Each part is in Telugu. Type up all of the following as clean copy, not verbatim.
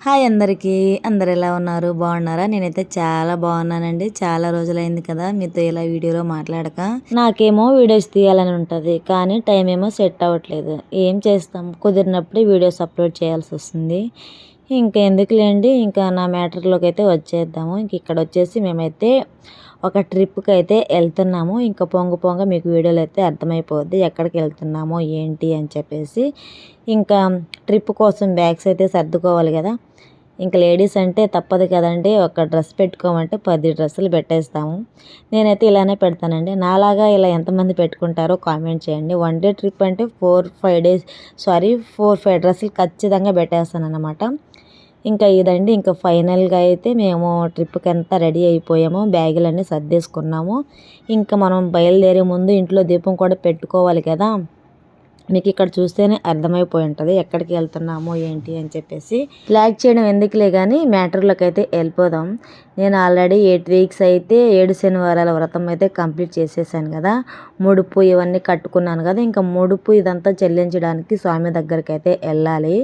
హాయ్ అందరికీ. అందరు ఎలా ఉన్నారు? బాగున్నారా? నేనైతే చాలా బాగున్నానండి. చాలా రోజులైంది కదా మీతో ఇలా వీడియోలో మాట్లాడక. నాకేమో వీడియోస్ తీయాలని ఉంటుంది, కానీ టైం ఏమో సెట్ అవ్వట్లేదు. ఏం చేస్తాం, కుదిరినప్పుడే వీడియోస్ అప్లోడ్ చేయాల్సి వస్తుంది. ఇంకా ఎందుకులేండి, ఇంకా నా మ్యాటర్లోకి అయితే వచ్చేద్దాము. ఇంక ఇక్కడ వచ్చేసి మేమైతే ఒక ట్రిప్కి అయితే వెళ్తున్నాము. ఇంకా పొంగ మీకు వీడియోలు అయితే అర్థమైపోద్ది ఎక్కడికి వెళ్తున్నామో ఏంటి అని చెప్పేసి. ఇంకా ట్రిప్ కోసం బ్యాగ్స్ అయితే సర్దుకోవాలి కదా. ఇంకా లేడీస్ అంటే తప్పదు కదండి, ఒక డ్రెస్ పెట్టుకోమంటే 10 డ్రెస్సులు పెట్టేస్తాము. నేనైతే ఇలానే పెడతానండి. నాలాగా ఇలా ఎంతమంది పెట్టుకుంటారో కామెంట్ చేయండి. 1 డే ట్రిప్ అంటే 4-5 డ్రెస్సులు ఖచ్చితంగా పెట్టేస్తాను అన్నమాట. ఇంకా ఇదండి, ఇంకా ఫైనల్గా అయితే మేము ట్రిప్కి అంతా రెడీ అయిపోయాము. బ్యాగులన్నీ సర్దేసుకున్నాము. ఇంకా మనం బయలుదేరే ముందు ఇంట్లో దీపం కూడా పెట్టుకోవాలి కదా. మీకు ఇక్కడ చూస్తేనే అర్థమైపోయి ఉంటుంది ఎక్కడికి వెళ్తున్నామో ఏంటి అని చెప్పేసి. ఫ్లాగ్ చేయడం ఎందుకులే కానీ మ్యాటర్లోకి అయితే వెళ్ళిపోదాం. నేను ఆల్రెడీ 8 వీక్స్ అయితే 7 శనివారాల వ్రతం అయితే కంప్లీట్ చేసేసాను కదా. ముడుపు ఇవన్నీ కట్టుకున్నాను కదా. ఇంకా ముడుపు ఇదంతా చెల్లించడానికి స్వామి దగ్గరికి అయితే వెళ్ళాలి.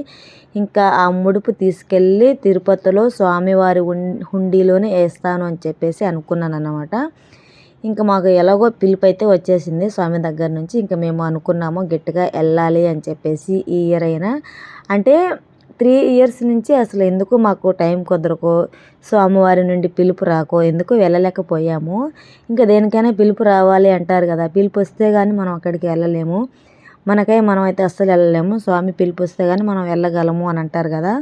ఇంకా ఆ ముడుపు తీసుకెళ్ళి తిరుపతిలో స్వామివారి హుండీలోనే వేస్తాను అని చెప్పేసి అనుకున్నాను అన్నమాట. ఇంకా మాకు ఎలాగో పిలుపు అయితే వచ్చేసింది స్వామి దగ్గర నుంచి. ఇంకా మేము అనుకున్నాము గట్టిగా వెళ్ళాలి అని చెప్పేసి. ఈ ఇయర్ అయినా అంటే 3 ఇయర్స్ నుంచి అసలు ఎందుకు మాకు టైం కుదరకో, స్వామివారి నుండి పిలుపు రాకో ఎందుకు వెళ్ళలేకపోయాము. ఇంకా దేనికైనా పిలుపు రావాలి అంటారు కదా, పిలుపు వస్తే కానీ మనం అక్కడికి వెళ్ళలేము. మనం అయితే అస్సలు వెళ్ళలేము. స్వామి పిలుపు వస్తే కానీ మనం వెళ్ళగలము అని అంటారు కదా.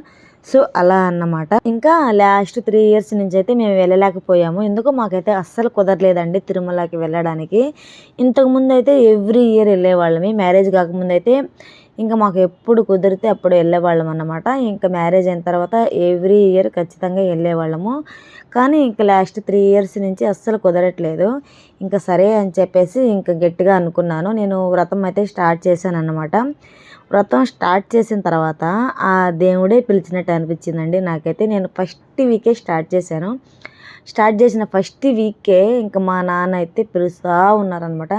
సో అలా అన్నమాట. ఇంకా లాస్ట్ 3 ఇయర్స్ నుంచి అయితే మేము వెళ్ళలేకపోయాము. ఎందుకో మాకైతే అస్సలు కుదరలేదండి తిరుమలకి వెళ్ళడానికి. ఇంతకుముందు అయితే ఎవ్రీ ఇయర్ వెళ్ళేవాళ్ళమి. మ్యారేజ్ కాకముందు అయితే ఇంకా మాకు ఎప్పుడు కుదిరితే అప్పుడు వెళ్ళేవాళ్ళం అన్నమాట. ఇంకా మ్యారేజ్ అయిన తర్వాత ఎవ్రీ ఇయర్ ఖచ్చితంగా వెళ్ళేవాళ్ళము. కానీ ఇంకా లాస్ట్ 3 ఇయర్స్ నుంచి అస్సలు కుదరట్లేదు. ఇంకా సరే అని చెప్పేసి ఇంకా గట్టిగా అనుకున్నాను. నేను వ్రతం అయితే స్టార్ట్ చేశాను అన్నమాట. వ్రతం స్టార్ట్ చేసిన తర్వాత ఆ దేవుడే పిలిచినట్టు అనిపించిందండి నాకైతే. నేను ఫస్ట్ వీకే స్టార్ట్ చేశాను. స్టార్ట్ చేసిన ఫస్ట్ వీకే ఇంకా మా నాన్న అయితే పిలుస్తూ ఉన్నారనమాట.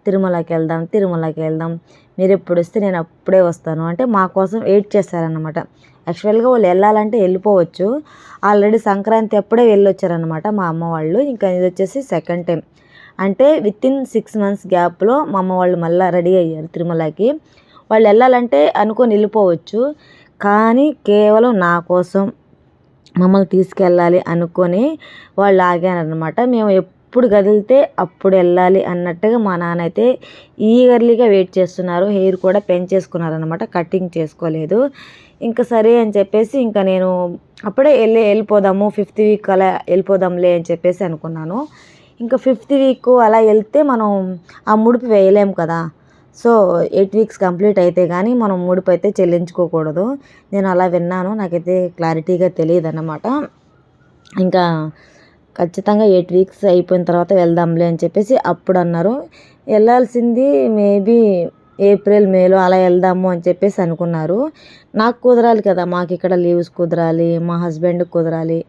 తిరుమలకి వెళ్దాం, మీరు ఎప్పుడు వస్తే నేను అప్పుడే వస్తాను అంటే మా కోసం వెయిట్ చేస్తారనమాట. యాక్చువల్గా వాళ్ళు వెళ్ళాలంటే వెళ్ళిపోవచ్చు. ఆల్రెడీ సంక్రాంతి అప్పుడే వెళ్ళొచ్చారనమాట మా అమ్మ వాళ్ళు. ఇంకా ఇది వచ్చేసి సెకండ్ టైం. అంటే వితిన్ 6 months గ్యాప్లో మా అమ్మ వాళ్ళు మళ్ళీ రెడీ అయ్యారు తిరుమలకి. వాళ్ళు వెళ్ళాలంటే అనుకొని వెళ్ళిపోవచ్చు, కానీ కేవలం నా కోసం మమ్మల్ని తీసుకెళ్ళాలి అనుకొని వాళ్ళు ఆగారనమాట. మేము ఎప్పుడు కదిలితే అప్పుడు వెళ్ళాలి అన్నట్టుగా మా నాన్న అయితే ఈగర్లీగా వెయిట్ చేస్తున్నారు. హెయిర్ కూడా పెంచేసుకున్నారనమాట, కటింగ్ చేసుకోలేదు. ఇంకా సరే అని చెప్పేసి ఇంకా నేను అప్పుడే వెళ్ళిపోదాము 5th వీక్ అలా వెళ్ళిపోదాంలే అని చెప్పేసి అనుకున్నాను. ఇంకా 5th వీక్ అలా వెళ్తే మనం ఆ ముడుపు వేయలేము కదా. సో 8 వీక్స్ కంప్లీట్ అయితే కానీ మనం ముడుపు అయితే చెల్లించుకోకూడదు. నేను అలా విన్నాను, నాకైతే క్లారిటీగా తెలియదు అన్నమాట. ఇంకా ఖచ్చితంగా 8 వీక్స్ అయిపోయిన తర్వాత వెళ్దాంలే అని చెప్పేసి అప్పుడు అన్నారు. వెళ్ళాల్సింది మేబీ ఏప్రిల్ మేలో అలా వెళ్దాము అని చెప్పేసి అనుకున్నారు. నాకు కుదరాలి కదా, మాకు ఇక్కడ లీవ్స్ కుదరాలి, మా హస్బెండ్కి కుదరాలి,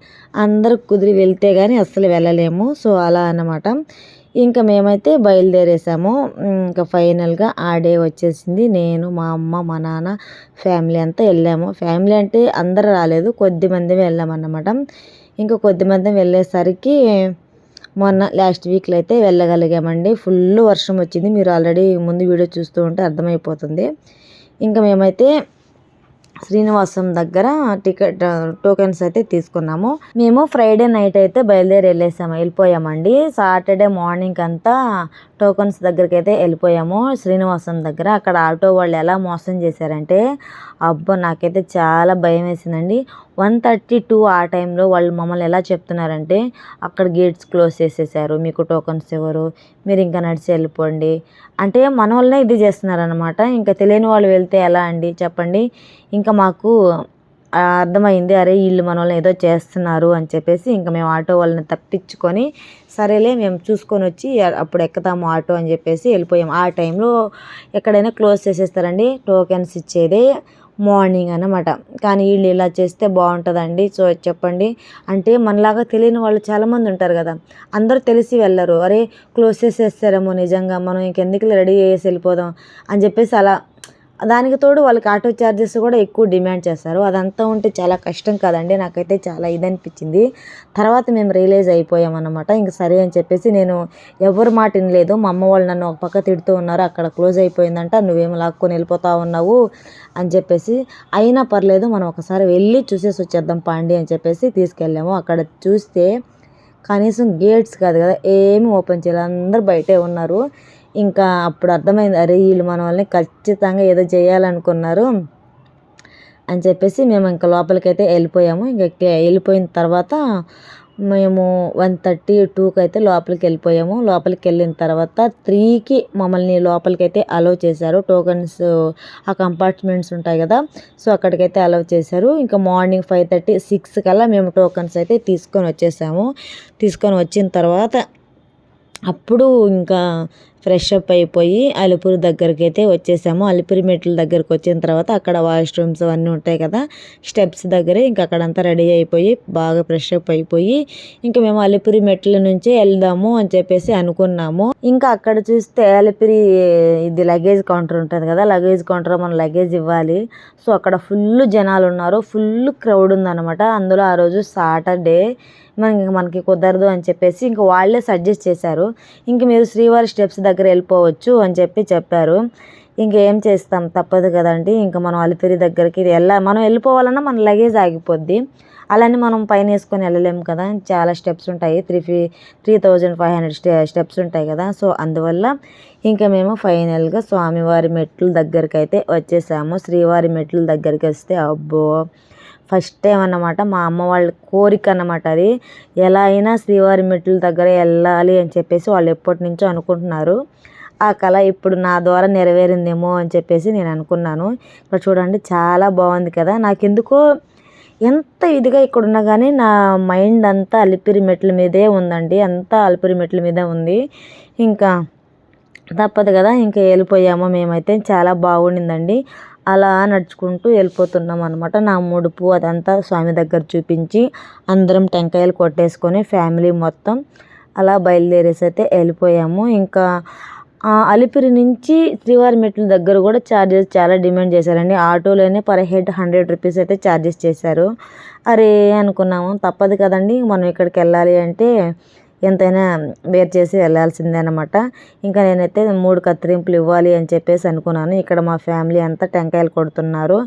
అందరికి కుదిరి వెళ్తే కానీ అస్సలు వెళ్ళలేము. సో అలా అన్నమాట. ఇంకా మేమైతే బయలుదేరేసాము. ఇంకా ఫైనల్గా ఆ డే వచ్చేసింది. నేను, మా అమ్మ, మా నాన్న, ఫ్యామిలీ అంతా వెళ్ళాము. ఫ్యామిలీ అంటే అందరూ రాలేదు, కొద్దిమంది వెళ్ళామన్నమాట. ఇంకా కొద్దిమంది వెళ్ళేసరికి మొన్న లాస్ట్ వీక్లో అయితే వెళ్ళగలిగామండి. ఫుల్ వర్షం వచ్చింది. మీరు ఆల్రెడీ ముందు వీడియో చూస్తూ ఉంటే అర్థమైపోతుంది. ఇంకా మేమైతే శ్రీనివాసం దగ్గర టోకెన్స్ అయితే తీసుకున్నాము. మేము ఫ్రైడే నైట్ అయితే వెళ్ళిపోయామండి. సాటర్డే మార్నింగ్ అంతా టోకెన్స్ దగ్గరికి అయితే వెళ్ళిపోయాము శ్రీనివాసం దగ్గర. అక్కడ ఆటో వాళ్ళు ఎలా మోసం చేశారంటే అబ్బా నాకైతే చాలా భయం వేసిందండి. 1:32 ఆ టైంలో వాళ్ళు మమ్మల్ని ఎలా చెప్తున్నారంటే అక్కడ గేట్స్ క్లోజ్ చేసేసారు, మీకు టోకెన్స్ ఇవ్వరు, మీరు ఇంకా నడిచి వెళ్ళిపోండి అంటే మన వాళ్ళనే ఇది చేస్తున్నారనమాట. ఇంకా తెలియని వాళ్ళు వెళ్తే ఎలా అండి చెప్పండి. ఇంకా మాకు అర్థమైంది, అరే వీళ్ళు మన వాళ్ళని ఏదో చేస్తున్నారు అని చెప్పేసి ఇంకా మేము ఆటో వాళ్ళని తప్పించుకొని సరేలే మేము చూసుకొని వచ్చి అప్పుడు ఎక్కుతాము ఆటో అని చెప్పేసి వెళ్ళిపోయాము. ఆ టైంలో ఎక్కడైనా క్లోజ్ చేసేస్తారండి, టోకెన్స్ ఇచ్చేదే మార్నింగ్ అన్నమాట. కానీ వీళ్ళు ఇలా చేస్తే బాగుంటుందండి. సో చెప్పండి. అంటే మనలాగా తెలియని వాళ్ళు చాలామంది ఉంటారు కదా, అందరూ తెలిసి వెళ్ళరు. అరే క్లోజ్ చేసేస్తారేమో నిజంగా, మనం ఇంకెందుకు రెడీ చేసి వెళ్ళిపోదాం అని చెప్పేసి అలా దానికి తోడు వాళ్ళకి ఆటో ఛార్జెస్ కూడా ఎక్కువ డిమాండ్ చేస్తారు. అదంతా ఉంటే చాలా కష్టం కదండి. నాకైతే చాలా ఇదనిపించింది. తర్వాత మేము రియలైజ్ అయిపోయామన్నమాట. ఇంక సరే అని చెప్పేసి నేను ఎవరి మాట వినలేదు. మా అమ్మ వాళ్ళు నన్ను ఒక పక్క తిడుతూ ఉన్నారు. అక్కడ క్లోజ్ అయిపోయిందంట, నువ్వేమో లాక్కొని వెళ్ళిపోతా ఉన్నావు అని చెప్పేసి. అయినా పర్లేదు, మనం ఒకసారి వెళ్ళి చూసేసి వచ్చేద్దాం పాండి అని చెప్పేసి తీసుకెళ్ళాము. అక్కడ చూస్తే కనీసం గేట్స్ కాదు కదా, ఏమి ఓపెన్ చేయలేదు, అందరు బయటే ఉన్నారు. ఇంకా అప్పుడు అర్థమైంది, అరే వీళ్ళు మన వాళ్ళని ఖచ్చితంగా ఏదో చేయాలనుకున్నారు అని చెప్పేసి మేము ఇంకా లోపలికైతే వెళ్ళిపోయాము. ఇంకా వెళ్ళిపోయిన తర్వాత మేము 1:30, 2కి అయితే లోపలికి వెళ్ళిపోయాము. లోపలికి వెళ్ళిన తర్వాత 3కి మమ్మల్ని లోపలికైతే అలౌ చేశారు. టోకన్స్ ఆ కంపార్ట్మెంట్స్ ఉంటాయి కదా, సో అక్కడికైతే అలౌ చేశారు. ఇంకా మార్నింగ్ 5:30, 6 కల్లా మేము టోకన్స్ అయితే తీసుకొని వచ్చేసాము. తీసుకొని వచ్చిన తర్వాత అప్పుడు ఇంకా ఫ్రెష్ అప్ అయిపోయి అలిపిరి దగ్గరికి అయితే వచ్చేసాము. అలిపిరి మెట్ల దగ్గరికి వచ్చిన తర్వాత అక్కడ వాష్రూమ్స్ అవన్నీ ఉంటాయి కదా, స్టెప్స్ దగ్గరే ఇంకా అక్కడంతా రెడీ అయిపోయి బాగా ఫ్రెష్ అప్ అయిపోయి ఇంకా మేము అలిపిరి మెట్ల నుంచి వెళ్దాము అని చెప్పేసి అనుకున్నాము. ఇంకా అక్కడ చూస్తే అలిపిరి ఇది లగేజ్ కౌంటర్ ఉంటుంది కదా, లగేజ్ కౌంటర్ మనం లగేజ్ ఇవ్వాలి. సో అక్కడ ఫుల్ జనాలు ఉన్నారు, ఫుల్ క్రౌడ్ ఉందన్నమాట. అందులో ఆ రోజు సాటర్డే మనకి కుదరదు అని చెప్పేసి ఇంకా వాళ్ళే సజెస్ట్ చేశారు. ఇంక మీరు శ్రీవారి స్టెప్స్ దగ్గర వెళ్ళిపోవచ్చు అని చెప్పారు. ఇంకేం చేస్తాం, తప్పదు కదండి. ఇంకా మనం అలిపిరి దగ్గరికి మనం వెళ్ళిపోవాలన్నా మన లగేజ్ ఆగిపోద్ది. అలానే మనం పైన వేసుకొని వెళ్ళలేము కదా, చాలా స్టెప్స్ ఉంటాయి, 3,500 స్టెప్స్ ఉంటాయి కదా. సో అందువల్ల ఇంకా మేము ఫైనల్గా స్వామివారి మెట్ల దగ్గరికి అయితే వచ్చేసాము. శ్రీవారి మెట్ల దగ్గరికి వస్తే అబ్బో ఫస్ట్ టైం అన్నమాట, మా అమ్మ వాళ్ళ కోరిక అన్నమాట అది. ఎలా అయినా శ్రీవారి మెట్ల దగ్గర వెళ్ళాలి అని చెప్పేసి వాళ్ళు ఎప్పటి నుంచో అనుకుంటున్నారు. ఆ కళ ఇప్పుడు నా ద్వారా నెరవేరిందేమో అని చెప్పేసి నేను అనుకున్నాను. ఇక్కడ చూడండి చాలా బాగుంది కదా. నాకెందుకో ఎంత ఇదిగా ఇక్కడ ఉన్నా కానీ నా మైండ్ అంతా అలిపిరి మెట్ల మీదే ఉందండి, అంతా అలిపిరి మెట్ల మీదే ఉంది. ఇంకా తప్పదు కదా, ఇంకా వెళ్ళిపోయాము మేమైతే. చాలా బాగుండిందండి. అలా నడుచుకుంటూ వెళ్ళిపోతున్నాం అనమాట. నా ముడుపు అదంతా స్వామి దగ్గర చూపించి అందరం టెంకాయలు కొట్టేసుకొని ఫ్యామిలీ మొత్తం అలా బయలుదేరేసి అయితే వెళ్ళిపోయాము. ఇంకా అలిపిరి నుంచి శ్రీవారి మెట్ల దగ్గర కూడా ఛార్జెస్ చాలా డిమాండ్ చేశారండి. ఆటోలోనే పర్ హెడ్ 100 రూపీస్ అయితే ఛార్జెస్ చేశారు. అరే అనుకున్నాము, తప్పదు కదండి, మనం ఇక్కడికి వెళ్ళాలి అంటే ఎంతైనా బేర్ చేసి వెళ్ళాల్సిందే అనమాట. ఇంకా నేనైతే 3 కత్తిరింపులు ఇవ్వాలి అని చెప్పేసి అనుకున్నాను. ఇక్కడ మా ఫ్యామిలీ అంతా టెంకాయలు కొడుతున్నారు.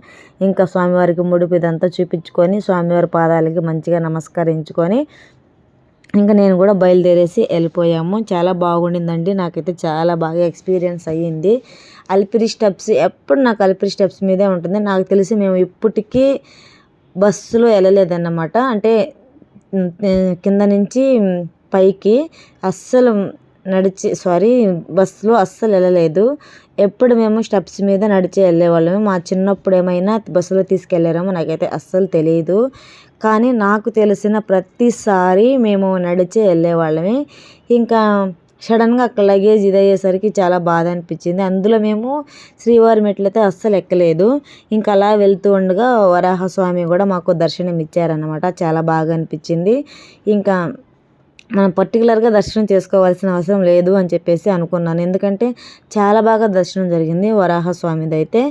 ఇంకా స్వామివారికి ముడుపు ఇదంతా చూపించుకొని స్వామివారి పాదాలకి మంచిగా నమస్కరించుకొని ఇంకా నేను కూడా బయలుదేరేసి వెళ్ళిపోయాము. చాలా బాగుండిందండి, నాకైతే చాలా బాగా ఎక్స్పీరియన్స్ అయ్యింది. అలిపిరి స్టెప్స్ ఎప్పుడు నాకు అలిపిరి స్టెప్స్ మీదే ఉంటుంది. నాకు తెలిసి మేము ఇప్పటికీ బస్సులో వెళ్ళలేదన్నమాట. అంటే కింద నుంచి పైకి అస్సలు బస్సులో అస్సలు వెళ్ళలేదు. ఎప్పుడు మేము స్టెప్స్ మీద నడిచి వెళ్ళేవాళ్ళము. మా చిన్నప్పుడు ఏమైనా బస్సులో తీసుకెళ్ళారేమో నాకైతే అస్సలు తెలియదు. కానీ నాకు తెలిసిన ప్రతిసారి మేము నడిచే వెళ్ళేవాళ్ళమే. ఇంకా సడన్గా అక్కడ లగేజ్ ఇదయ్యేసరికి చాలా బాధ అనిపించింది. అందులో మేము శ్రీవారి మెట్లయితే అస్సలు ఎక్కలేదు. ఇంకా అలా వెళ్తూ ఉండగా వరాహస్వామి కూడా మాకు దర్శనం ఇచ్చారనమాట. చాలా బాగా అనిపించింది. ఇంకా మనం పర్టికులర్గా దర్శనం చేసుకోవాల్సిన అవసరం లేదు అని చెప్పేసి అనుకున్నాను. ఎందుకంటే చాలా బాగా దర్శనం జరిగింది వరాహస్వామిది అయితే.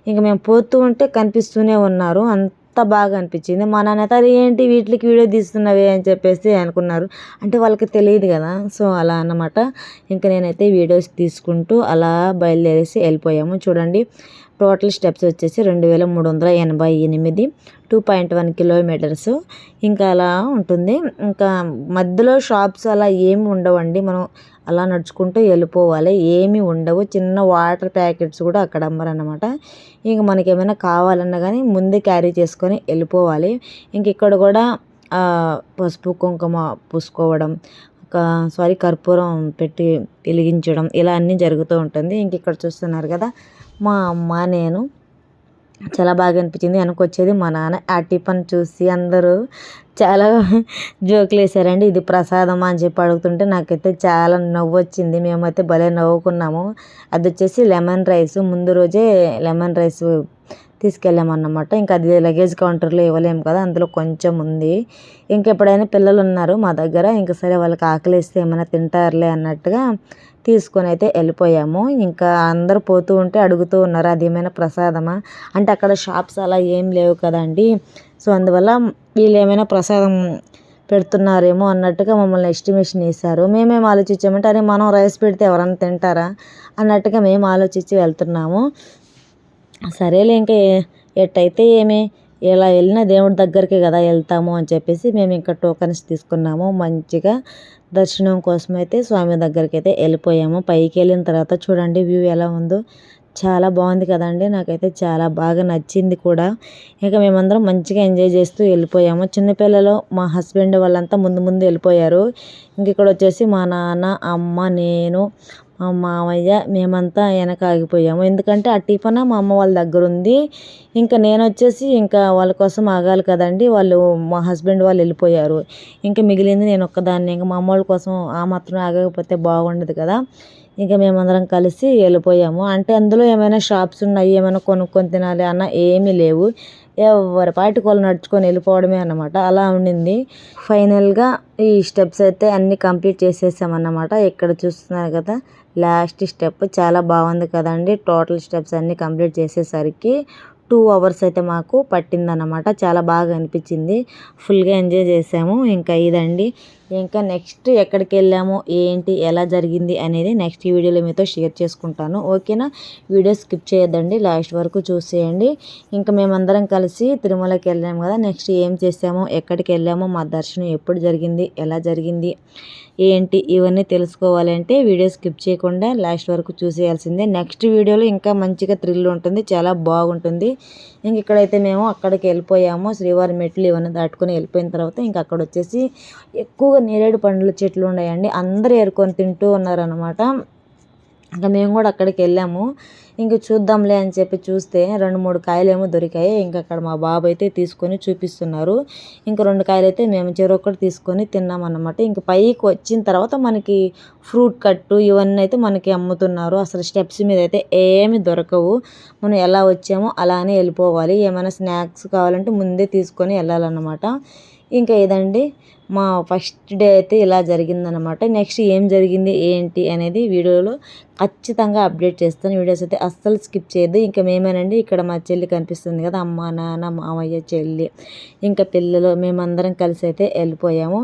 ఇంకా మేము పోతూ ఉంటే కనిపిస్తూనే ఉన్నారు, అంత బాగా అనిపించింది. మా నాన్న అయితే ఏంటి వీటికి వీడియో తీస్తున్నవే అని చెప్పేసి అనుకున్నారు. అంటే వాళ్ళకి తెలియదు కదా, సో అలా అన్నమాట. ఇంకా నేనైతే వీడియోస్ తీసుకుంటూ అలా బయలుదేరేసి వెళ్ళిపోయాము. చూడండి, టోటల్ స్టెప్స్ వచ్చేసి 2,388, 2.1 కిలోమీటర్స్. ఇంకా అలా ఉంటుంది. ఇంకా మధ్యలో షాప్స్ అలా ఏమి ఉండవండి, మనం అలా నడుచుకుంటూ వెళ్ళిపోవాలి. ఏమి ఉండవు, చిన్న వాటర్ ప్యాకెట్స్ కూడా అక్కడ అమ్మరన్నమాట. ఇంక మనకి ఏమైనా కావాలన్నా కానీ ముందే క్యారీ చేసుకొని వెళ్ళిపోవాలి. ఇంక ఇక్కడ కూడా పసుపు కుంకుమ పూసుకోవడం, కర్పూరం పెట్టి వెలిగించడం, ఇలా అన్నీ జరుగుతూ ఉంటుంది. ఇంక ఇక్కడ చూస్తున్నారు కదా, మా అమ్మ నేను చాలా బాగా అనిపించింది. వెనకొచ్చేది మా నాన్న. ఆ టిఫిన్ చూసి అందరూ చాలా జోకులు వేసారండి. ఇది ప్రసాదమా అని చెప్పి అడుగుతుంటే నాకైతే చాలా నవ్వు వచ్చింది. మేమైతే భలే నవ్వుకున్నాము. అది వచ్చేసి లెమన్ రైస్. ముందు రోజే లెమన్ రైస్ తీసుకెళ్ళామన్నమాట. ఇంకా అది లగేజ్ కౌంటర్లో ఇవ్వలేము కదా, అందులో కొంచెం ఉంది. ఇంకెప్పుడైనా పిల్లలు ఉన్నారు మా దగ్గర, ఇంక సరే వాళ్ళకి ఆకలిస్తే ఏమైనా తింటారులే అన్నట్టుగా తీసుకొని అయితే వెళ్ళిపోయాము. ఇంకా అందరూ పోతూ ఉంటే అడుగుతూ ఉన్నారు, అది ఏమైనా ప్రసాదమా అంటే అక్కడ షాప్స్ అలా ఏం లేవు కదండి. సో అందువల్ల వీళ్ళు ఏమైనా ప్రసాదం పెడుతున్నారేమో అన్నట్టుగా మమ్మల్ని ఎస్టిమేషన్ వేశారు. మేమేం ఆలోచించామంటే అరే మనం రైస్ పెడితే ఎవరైనా తింటారా అన్నట్టుగా మేము ఆలోచించి వెళ్తున్నాము. సరేలే ఇంకా ఎట్టయితే ఏమి, ఇలా వెళ్ళిన దేవుడి దగ్గరికి కదా వెళ్తాము అని చెప్పేసి మేము ఇంకా టోకన్స్ తీసుకున్నాము. మంచిగా దర్శనం కోసం అయితే స్వామి దగ్గరికి అయితే వెళ్ళిపోయాము. పైకి వెళ్ళిన తర్వాత చూడండి వ్యూ ఎలా ఉందో, చాలా బాగుంది కదండి. నాకైతే చాలా బాగా నచ్చింది కూడా. ఇక మేమందరం మంచిగా ఎంజాయ్ చేస్తూ వెళ్ళిపోయాము. చిన్నపిల్లలు మా హస్బెండ్ వాళ్ళంతా ముందు ముందు వెళ్ళిపోయారు. ఇంక ఇక్కడ వచ్చేసి మా నాన్న, అమ్మ, నేను, మా మామయ్య మేమంతా వెనక ఆగిపోయాము. ఎందుకంటే ఆ టిఫన్ మా అమ్మ వాళ్ళ దగ్గర ఉంది. ఇంకా నేను వచ్చేసి ఇంకా వాళ్ళ కోసం ఆగాలి కదండి. వాళ్ళు మా హస్బెండ్ వాళ్ళు వెళ్ళిపోయారు. ఇంకా మిగిలింది నేను ఒక్కదాన్ని. ఇంకా మా అమ్మ వాళ్ళ కోసం ఆ మాత్రం ఆగకపోతే బాగుండదు కదా. ఇంకా మేమందరం కలిసి వెళ్ళిపోయాము. అంటే అందులో ఏమైనా షాప్స్ ఉన్నాయి, ఏమైనా కొనుక్కొని తినాలి అన్న ఏమీ లేవు. ఎవరి పాటికి వాళ్ళు నడుచుకొని వెళ్ళిపోవడమే అన్నమాట. అలా ఉండింది. ఫైనల్గా ఈ స్టెప్స్ అయితే అన్నీ కంప్లీట్ చేసేసామన్నమాట. ఇక్కడ చూస్తున్నారు కదా లాస్ట్ స్టెప్, చాలా బాగుంది కదండి. టోటల్ స్టెప్స్ అన్నీ కంప్లీట్ చేసేసరికి 2 hours అయితే మాకు పట్టిందన్నమాట. చాలా బాగా అనిపించింది, ఫుల్గా ఎంజాయ్ చేసాము. ఇంకా ఇదండి. ఇంకా నెక్స్ట్ ఎక్కడికి వెళ్ళాము, ఏంటి, ఎలా జరిగింది అనేది నెక్స్ట్ వీడియోలో మీతో షేర్ చేసుకుంటాను. ఓకేనా, వీడియో స్కిప్ చేయొద్దండి, లాస్ట్ వరకు చూసేయండి. ఇంకా మేమందరం కలిసి తిరుమలకి వెళ్ళాము కదా, నెక్స్ట్ ఏం చేసాము, ఎక్కడికి వెళ్ళాము, మా దర్శనం ఎప్పుడు జరిగింది, ఎలా జరిగింది, ఏంటి, ఇవన్నీ తెలుసుకోవాలంటే వీడియో స్కిప్ చేయకుండా లాస్ట్ వరకు చూసేయాల్సిందే. నెక్స్ట్ వీడియోలో ఇంకా మంచిగా థ్రిల్ ఉంటుంది, చాలా బాగుంటుంది. ఇంక ఇక్కడైతే మేము అక్కడికి వెళ్ళిపోయాము. శ్రీవారి మెట్లు ఇవన్నీ దాటుకొని వెళ్ళిపోయిన తర్వాత ఇంక అక్కడ వచ్చేసి ఎక్కువగా నేరేడు పండ్ల చెట్లు ఉన్నాయండి. అందరూ ఏరుకొని తింటూ ఉన్నారనమాట. ఇంకా మేము కూడా అక్కడికి వెళ్ళాము. ఇంక చూద్దాంలే అని చెప్పి చూస్తే 2-3 కాయలేమో దొరికాయి. ఇంక అక్కడ మా బాబు అయితే తీసుకొని చూపిస్తున్నారు. ఇంక 2 కాయలు అయితే మేము చెరొకటి తీసుకొని తిన్నామన్నమాట. ఇంక పైకి వచ్చిన తర్వాత మనకి ఫ్రూట్ కట్టు ఇవన్నీ అయితే మనకి అమ్ముతున్నారు. అసలు స్టెప్స్ మీద అయితే ఏమి దొరకవు. మనం ఎలా వచ్చామో అలానే వెళ్ళిపోవాలి. ఏమైనా స్నాక్స్ కావాలంటే ముందే తీసుకొని వెళ్ళాలన్నమాట. ఇంకా ఇదండి మా ఫస్ట్ డే అయితే ఇలా జరిగిందనమాట. నెక్స్ట్ ఏం జరిగింది ఏంటి అనేది వీడియోలో ఖచ్చితంగా అప్డేట్ చేస్తాను. వీడియోస్ అయితే అస్సలు స్కిప్ చేయొద్దు. ఇంకా మేమేనండి, ఇక్కడ మా చెల్లి కనిపిస్తుంది కదా, అమ్మ, నాన్న, మామయ్య, చెల్లి, ఇంకా పిల్లలు, మేమందరం కలిసి అయితే వెళ్ళిపోయాము.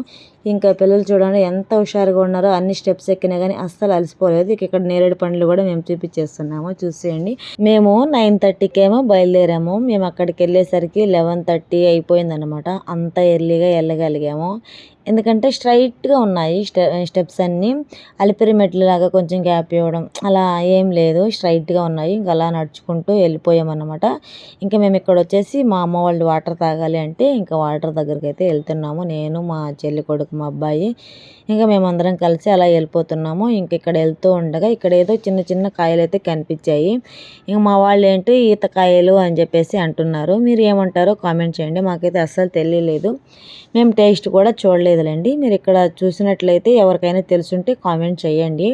ఇంకా పిల్లలు చూడండి ఎంత హుషారుగా ఉన్నారో, అన్ని స్టెప్స్ ఎక్కినా కానీ అస్సలు అలసిపోలేదు. ఇక్కడ నేరేడు పండ్లు కూడా మేము చూపించేస్తున్నాము, చూసేయండి. మేము 9:30కేమో బయలుదేరాము. మేము అక్కడికి వెళ్ళేసరికి 11:30 అయిపోయిందనమాట. అంత ఎర్లీగా వెళ్ళగలిగాము. ఎందుకంటే స్ట్రైట్గా ఉన్నాయి స్టెప్స్ అన్నీ. అలిపిరి మెట్లు లాగా కొంచెం గ్యాప్ ఇవ్వడం అలా ఏం లేదు, స్ట్రైట్గా ఉన్నాయి. ఇంకా అలా నడుచుకుంటూ వెళ్ళిపోయామన్నమాట. ఇంకా మేము ఇక్కడ వచ్చేసి మా అమ్మ వాళ్ళు వాటర్ తాగాలి అంటే ఇంకా వాటర్ దగ్గరికి అయితే వెళ్తున్నాము. నేను, మా చెల్లి కొడుకు, మా అబ్బాయి, ఇంకా మేమందరం కలిసి అలా వెళ్ళిపోతున్నాము. ఇంక ఇక్కడ వెళ్తూ ఉండగా ఇక్కడ ఏదో చిన్న చిన్న కాయలు అయితే కనిపించాయి. ఇంకా మా వాళ్ళు ఏంటి ఈతకాయలు అని చెప్పేసి అంటున్నారు. మీరు ఏమంటారో కామెంట్ చేయండి, మాకైతే అస్సలు తెలియలేదు, మేము టేస్ట్ కూడా చూడలేదులేండి. మీరు ఇక్కడ చూసినట్లయితే ఎవరికైనా తెలుసుంటే కామెంట్ చేయండి.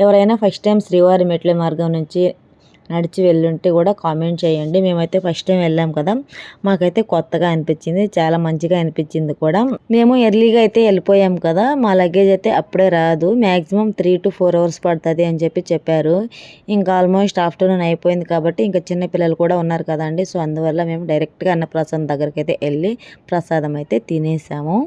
ఎవరైనా ఫస్ట్ టైం శ్రీవారి మెట్ల మార్గం నుంచి నడిచి వెళ్ళుంటే కూడా కామెంట్ చేయండి. మేమైతే ఫస్ట్ టైం వెళ్ళాం కదా, మాకైతే కొత్తగా అనిపించింది, చాలా మంచిగా అనిపించింది కూడా. మేము ఎర్లీగా అయితే వెళ్ళిపోయాం కదా, మా లగేజ్ అయితే అప్పుడే రాదు, మ్యాక్సిమం 3 to 4 hours పడుతుంది అని చెప్పారు. ఇంకా ఆల్మోస్ట్ ఆఫ్టర్నూన్ అయిపోయింది కాబట్టి ఇంకా చిన్నపిల్లలు కూడా ఉన్నారు కదండి. సో అందువల్ల మేము డైరెక్ట్గా అన్నప్రసాదం దగ్గరికి అయితే వెళ్ళి ప్రసాదం అయితే తినేసాము.